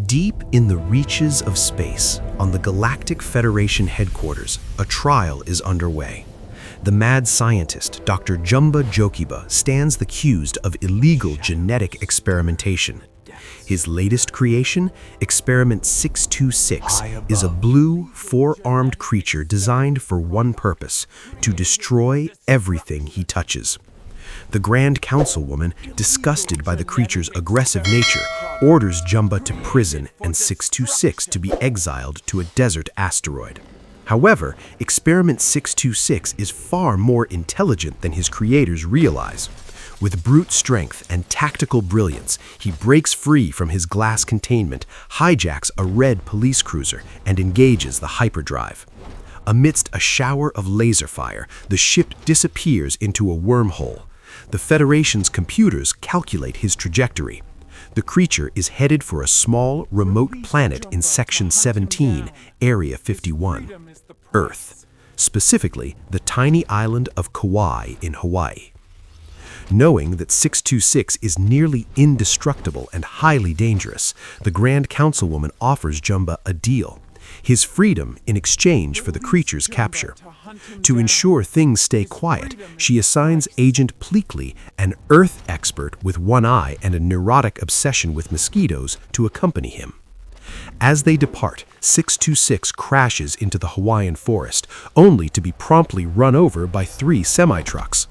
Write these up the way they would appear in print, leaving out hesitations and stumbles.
Deep in the reaches of space, on the Galactic Federation headquarters, a trial is underway. The mad scientist, Dr. Jumba Jokiba, stands accused of illegal genetic experimentation. His latest creation, Experiment 626, is a blue, four-armed creature designed for one purpose: to destroy everything he touches. The Grand Councilwoman, disgusted by the creature's aggressive nature, orders Jumba to prison and 626 to be exiled to a desert asteroid. However, Experiment 626 is far more intelligent than his creators realize. With brute strength and tactical brilliance, he breaks free from his glass containment, hijacks a red police cruiser, and engages the hyperdrive. Amidst a shower of laser fire, the ship disappears into a wormhole. The Federation's computers calculate his trajectory. The creature is headed for a small, remote planet in Section 17, Area 51, Earth, specifically the tiny island of Kauai in Hawaii. Knowing that 626 is nearly indestructible and highly dangerous, the Grand Councilwoman offers Jumba a deal: his freedom in exchange for the creature's capture. To ensure things stay quiet, she assigns Agent Pleakley, an Earth expert with one eye and a neurotic obsession with mosquitoes, to accompany him. As they depart, 626 crashes into the Hawaiian forest, only to be promptly run over by 3 semi-trucks.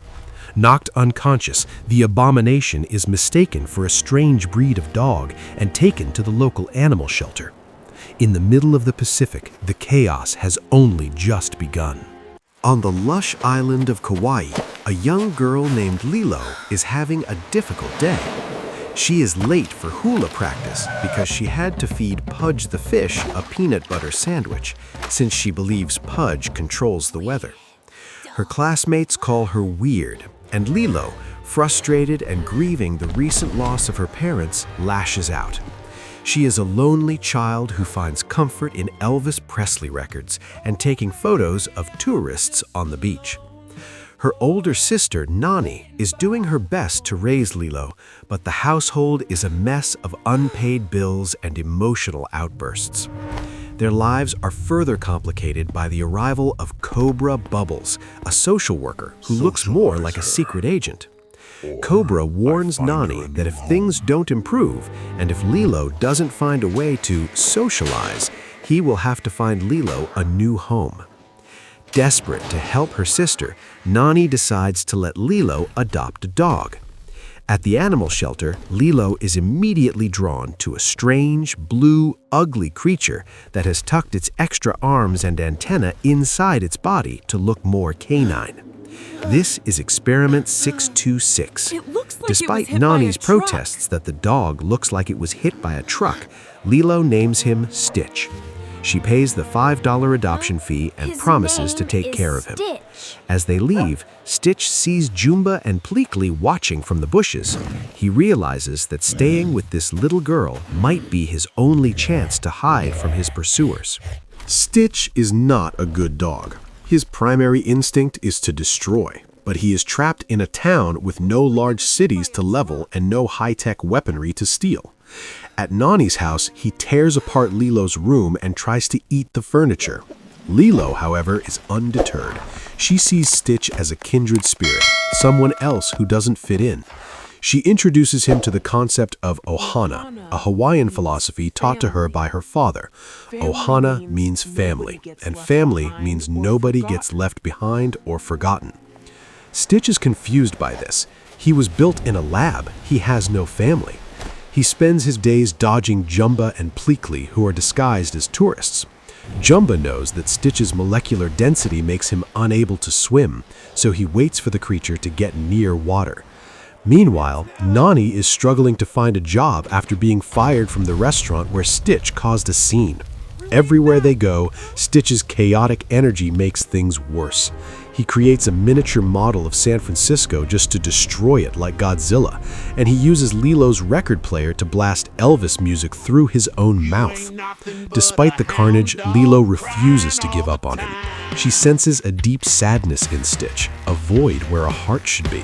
Knocked unconscious, the abomination is mistaken for a strange breed of dog and taken to the local animal shelter. In the middle of the Pacific, the chaos has only just begun. On the lush island of Kauai, a young girl named Lilo is having a difficult day. She is late for hula practice because she had to feed Pudge the fish a peanut butter sandwich, since she believes Pudge controls the weather. Her classmates call her weird, and Lilo, frustrated and grieving the recent loss of her parents, lashes out. She is a lonely child who finds comfort in Elvis Presley records and taking photos of tourists on the beach. Her older sister, Nani, is doing her best to raise Lilo, but the household is a mess of unpaid bills and emotional outbursts. Their lives are further complicated by the arrival of Cobra Bubbles, a social worker who looks more like a secret agent. Cobra warns Nani that if things don't improve, and if Lilo doesn't find a way to socialize, he will have to find Lilo a new home. Desperate to help her sister, Nani decides to let Lilo adopt a dog. At the animal shelter, Lilo is immediately drawn to a strange, blue, ugly creature that has tucked its extra arms and antenna inside its body to look more canine. This is Experiment 626. Despite Nani's protests that the dog looks like it was hit by a truck, Lilo names him Stitch. She pays the $5 adoption fee and promises to take care of him. As they leave, Stitch sees Jumba and Pleakley watching from the bushes. He realizes that staying with this little girl might be his only chance to hide from his pursuers. Stitch is not a good dog. His primary instinct is to destroy, but he is trapped in a town with no large cities to level and no high-tech weaponry to steal. At Nani's house, he tears apart Lilo's room and tries to eat the furniture. Lilo, however, is undeterred. She sees Stitch as a kindred spirit, someone else who doesn't fit in. She introduces him to the concept of ohana, a Hawaiian philosophy taught to her by her father. Ohana means family, and family means nobody gets left behind or forgotten. Stitch is confused by this. He was built in a lab. He has no family. He spends his days dodging Jumba and Pleakley, who are disguised as tourists. Jumba knows that Stitch's molecular density makes him unable to swim, so he waits for the creature to get near water. Meanwhile, Nani is struggling to find a job after being fired from the restaurant where Stitch caused a scene. Everywhere they go, Stitch's chaotic energy makes things worse. He creates a miniature model of San Francisco just to destroy it like Godzilla, and he uses Lilo's record player to blast Elvis music through his own mouth. Despite the carnage, Lilo refuses to give up on him. She senses a deep sadness in Stitch, a void where a heart should be.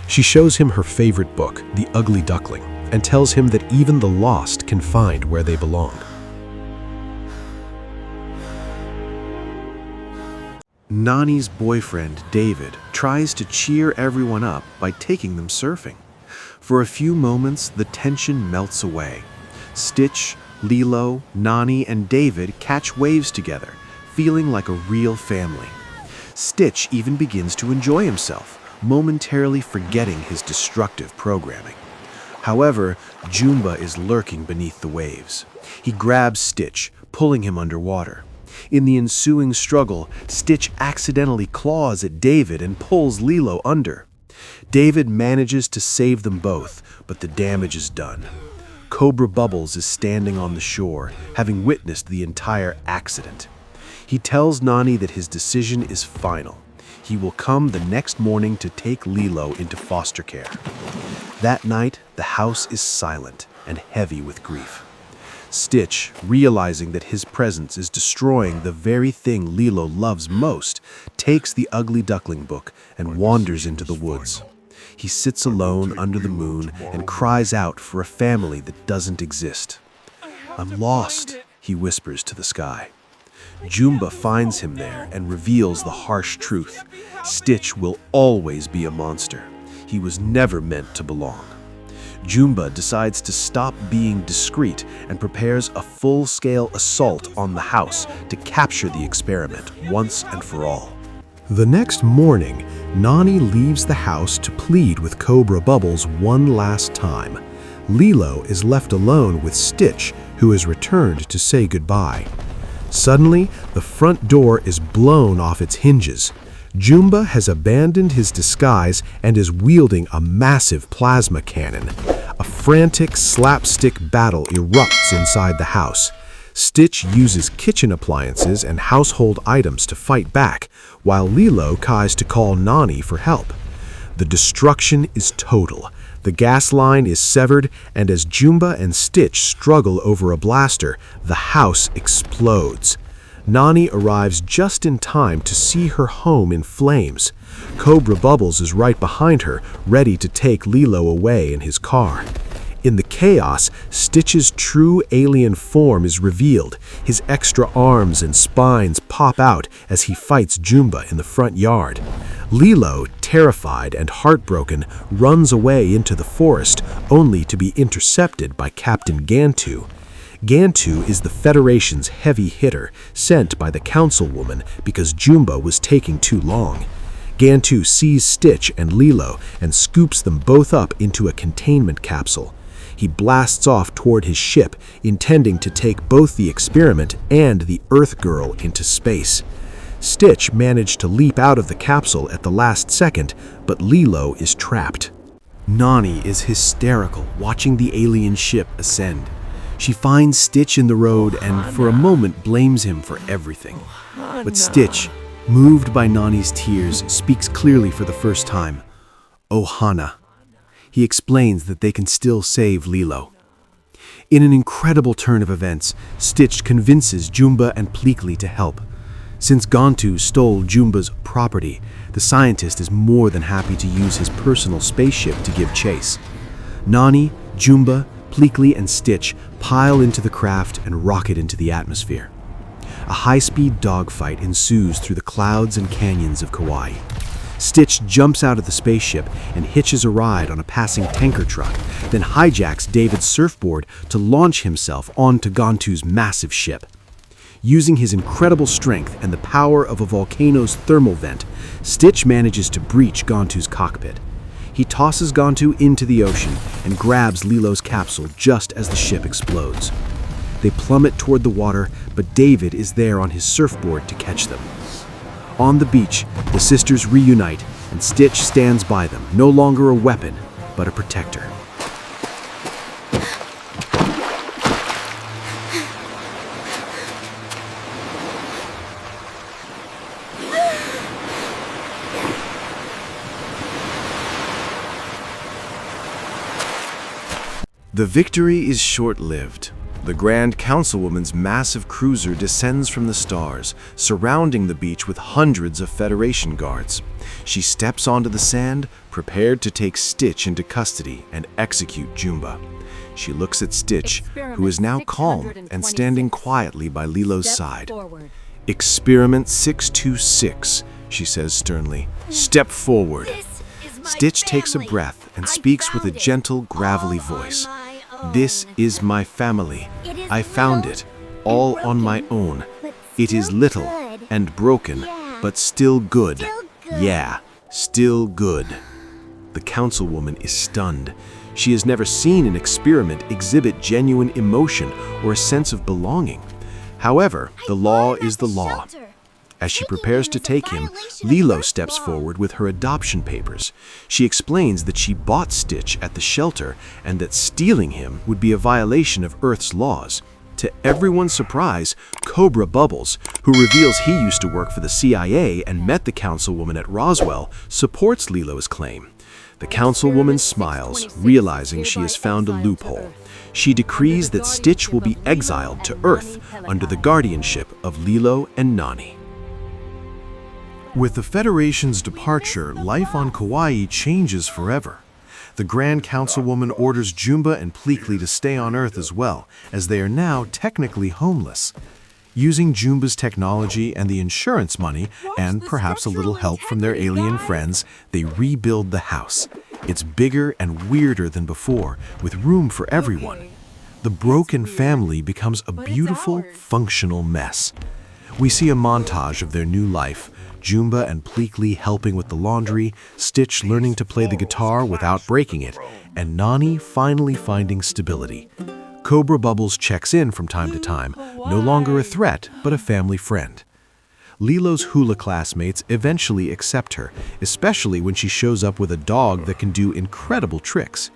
She shows him her favorite book, The Ugly Duckling, and tells him that even the lost can find where they belong. Nani's boyfriend, David, tries to cheer everyone up by taking them surfing. For a few moments, the tension melts away. Stitch, Lilo, Nani, and David catch waves together, feeling like a real family. Stitch even begins to enjoy himself, momentarily forgetting his destructive programming. However, Jumba is lurking beneath the waves. He grabs Stitch, pulling him underwater. In the ensuing struggle, Stitch accidentally claws at David and pulls Lilo under. David manages to save them both, but the damage is done. Cobra Bubbles is standing on the shore, having witnessed the entire accident. He tells Nani that his decision is final. He will come the next morning to take Lilo into foster care. That night, the house is silent and heavy with grief. Stitch, realizing that his presence is destroying the very thing Lilo loves most, takes the Ugly Duckling book and wanders into the woods. He sits alone under the moon and cries out for a family that doesn't exist. "I'm lost," he whispers to the sky. Jumba finds him there and reveals the harsh truth. Stitch will always be a monster. He was never meant to belong. Jumba decides to stop being discreet and prepares a full-scale assault on the house to capture the experiment once and for all. The next morning, Nani leaves the house to plead with Cobra Bubbles one last time. Lilo is left alone with Stitch, who has returned to say goodbye. Suddenly, the front door is blown off its hinges. Jumba has abandoned his disguise and is wielding a massive plasma cannon. A frantic slapstick battle erupts inside the house. Stitch uses kitchen appliances and household items to fight back, while Lilo tries to call Nani for help. The destruction is total. The gas line is severed, and as Jumba and Stitch struggle over a blaster, the house explodes. Nani arrives just in time to see her home in flames. Cobra Bubbles is right behind her, ready to take Lilo away in his car. In the chaos, Stitch's true alien form is revealed. His extra arms and spines pop out as he fights Jumba in the front yard. Lilo, terrified and heartbroken, runs away into the forest, only to be intercepted by Captain Gantu. Gantu is the Federation's heavy hitter, sent by the councilwoman because Jumba was taking too long. Gantu sees Stitch and Lilo and scoops them both up into a containment capsule. He blasts off toward his ship, intending to take both the experiment and the Earth Girl into space. Stitch managed to leap out of the capsule at the last second, but Lilo is trapped. Nani is hysterical, watching the alien ship ascend. She finds Stitch in the road and for a moment blames him for everything. But Stitch, moved by Nani's tears, speaks clearly for the first time. Ohana. He explains that they can still save Lilo. In an incredible turn of events, Stitch convinces Jumba and Pleakley to help. Since Gantu stole Jumba's property, the scientist is more than happy to use his personal spaceship to give chase. Nani, Jumba, Pleakley, and Stitch pile into the craft and rocket into the atmosphere. A high-speed dogfight ensues through the clouds and canyons of Kauai. Stitch jumps out of the spaceship and hitches a ride on a passing tanker truck, then hijacks David's surfboard to launch himself onto Gantu's massive ship. Using his incredible strength and the power of a volcano's thermal vent, Stitch manages to breach Gantu's cockpit. He tosses Gantu into the ocean and grabs Lilo's capsule just as the ship explodes. They plummet toward the water, but David is there on his surfboard to catch them. On the beach, the sisters reunite, and Stitch stands by them, no longer a weapon, but a protector. The victory is short-lived. The Grand Councilwoman's massive cruiser descends from the stars, surrounding the beach with hundreds of Federation guards. She steps onto the sand, prepared to take Stitch into custody and execute Jumba. She looks at Stitch, who is now calm and standing quietly by Lilo's side. "Experiment 626, she says sternly. "Step forward." Stitch takes a breath and speaks with a gentle, gravelly voice. "This is my family. I found it, all on my own. It is little and broken, but still good. Yeah, still good." The councilwoman is stunned. She has never seen an experiment exhibit genuine emotion or a sense of belonging. However, the law is the law. As she prepares to take him, Lilo steps forward with her adoption papers. She explains that she bought Stitch at the shelter and that stealing him would be a violation of Earth's laws. To everyone's surprise, Cobra Bubbles, who reveals he used to work for the CIA and met the councilwoman at Roswell, supports Lilo's claim. The councilwoman smiles, realizing she has found a loophole. She decrees that Stitch will be exiled to Earth under the guardianship of Lilo and Nani. With the Federation's departure, life on Kauai changes forever. The Grand Councilwoman orders Jumba and Pleakley to stay on Earth as well, as they are now technically homeless. Using Jumba's technology and the insurance money, and perhaps a little help from their alien friends, they rebuild the house. It's bigger and weirder than before, with room for everyone. The broken family becomes a beautiful, functional mess. We see a montage of their new life, Jumba and Pleakley helping with the laundry, Stitch learning to play the guitar without breaking it, and Nani finally finding stability. Cobra Bubbles checks in from time to time, no longer a threat, but a family friend. Lilo's hula classmates eventually accept her, especially when she shows up with a dog that can do incredible tricks.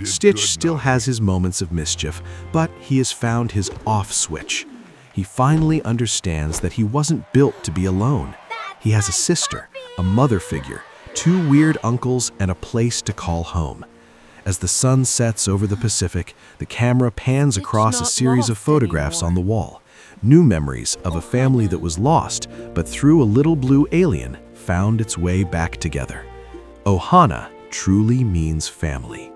Stitch still has his moments of mischief, but he has found his off switch. He finally understands that he wasn't built to be alone. He has a sister, a mother figure, 2 weird uncles, and a place to call home. As the sun sets over the Pacific, the camera pans across a series of photographs on the wall. New memories of a family that was lost, but through a little blue alien, found its way back together. Ohana truly means family.